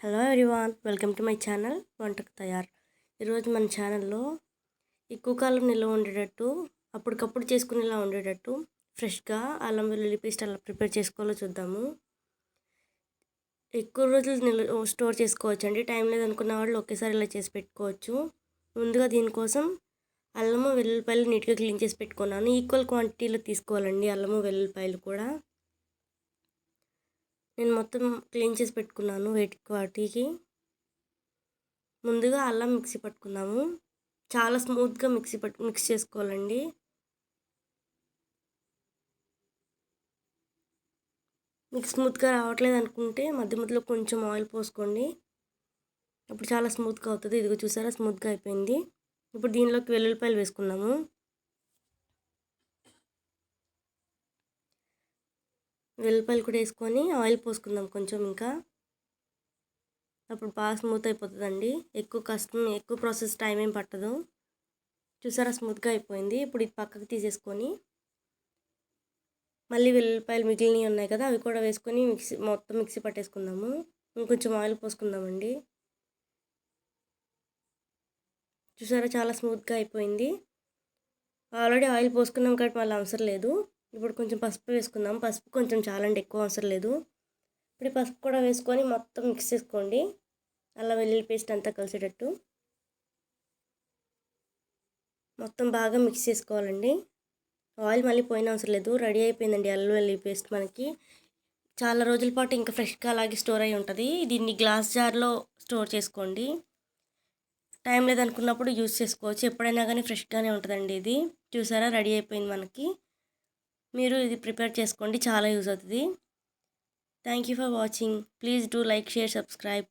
Hello everyone, welcome to my channel వంటకు తయార్. ఈరోజు మన ఛానల్లో ఎక్కువ కాలం నిల్వ ఉండేటట్టు, అప్పటికప్పుడు చేసుకునేలా ఉండేటట్టు ఫ్రెష్గా అల్లం వెల్లుల్లి పేస్ట్ అలా ప్రిపేర్ చేసుకోవాలో చూద్దాము. ఎక్కువ రోజులు స్టోర్ చేసుకోవచ్చు అండి. టైం లేదనుకున్న వాళ్ళు ఒకేసారి ఇలా చేసి పెట్టుకోవచ్చు. ముందుగా దీనికోసం అల్లము వెల్లుల్లిపాయలు నీట్గా క్లీన్ చేసి పెట్టుకున్నాను. ఈక్వల్ క్వాంటిటీలో తీసుకోవాలండి అల్లము వెల్లుల్లిపాయలు కూడా. నేను మొత్తం క్లీన్ చేసి పెట్టుకున్నాను వాటికి. ముందుగా అల్లం మిక్సీ పట్టుకున్నాము. చాలా స్మూత్గా మిక్స్ చేసుకోవాలండి. మీకు స్మూత్గా రావట్లేదు అనుకుంటే మధ్య మధ్యలో కొంచెం ఆయిల్ పోసుకోండి, అప్పుడు చాలా స్మూత్గా అవుతుంది. ఇదిగో చూసారా, స్మూత్గా అయిపోయింది. ఇప్పుడు దీనిలోకి వెల్లుల్లిపాయలు వేసుకున్నాము. వెల్లుల్లిపాయలు కూడా వేసుకొని ఆయిల్ పోసుకుందాం కొంచెం. ఇంకా అప్పుడు బాగా స్మూత్ అయిపోతుందండి. ఎక్కువ ప్రాసెస్ టైం ఏం పట్టదు. చూసారా, స్మూత్గా అయిపోయింది. ఇప్పుడు ఇది పక్కకు తీసేసుకొని మళ్ళీ వెల్లుల్లిపాయలు మిగిలినవి ఉన్నాయి కదా, అవి కూడా వేసుకొని మొత్తం మిక్సీ పట్టేసుకుందాము. ఇంకొంచెం ఆయిల్ పోసుకుందామండి. చూసారా, చాలా స్మూత్గా అయిపోయింది. ఆల్రెడీ ఆయిల్ పోసుకున్నాం కాబట్టి మళ్ళీ అవసరం లేదు. ఇప్పుడు కొంచెం పసుపు వేసుకుందాం. పసుపు కొంచెం చాలండి, ఎక్కువ అవసరం లేదు. ఇప్పుడు పసుపు కూడా వేసుకొని మొత్తం మిక్స్ చేసుకోండి, అల్లం వెల్లుల్లి పేస్ట్ అంతా కలిసేటట్టు మొత్తం బాగా మిక్స్ చేసుకోవాలండి. ఆయిల్ మళ్ళీ పోయిన అవసరం లేదు. రెడీ అయిపోయిందండి అల్లం వెల్లుల్లి పేస్ట్. మనకి చాలా రోజుల పాటు ఇంకా ఫ్రెష్గా అలాగే స్టోర్ అయి ఉంటుంది. దీన్ని గ్లాస్ జార్లో స్టోర్ చేసుకోండి. టైం లేదనుకున్నప్పుడు యూస్ చేసుకోవచ్చు. ఎప్పుడైనా కానీ ఫ్రెష్గానే ఉంటుందండి ఇది. చూసారా, రెడీ అయిపోయింది మనకి. మీరు ఇది ప్రిపేర్ చేసుకోండి, చాలా యూజ్ అవుతుంది. Thank you for watching. Please do like, share, subscribe.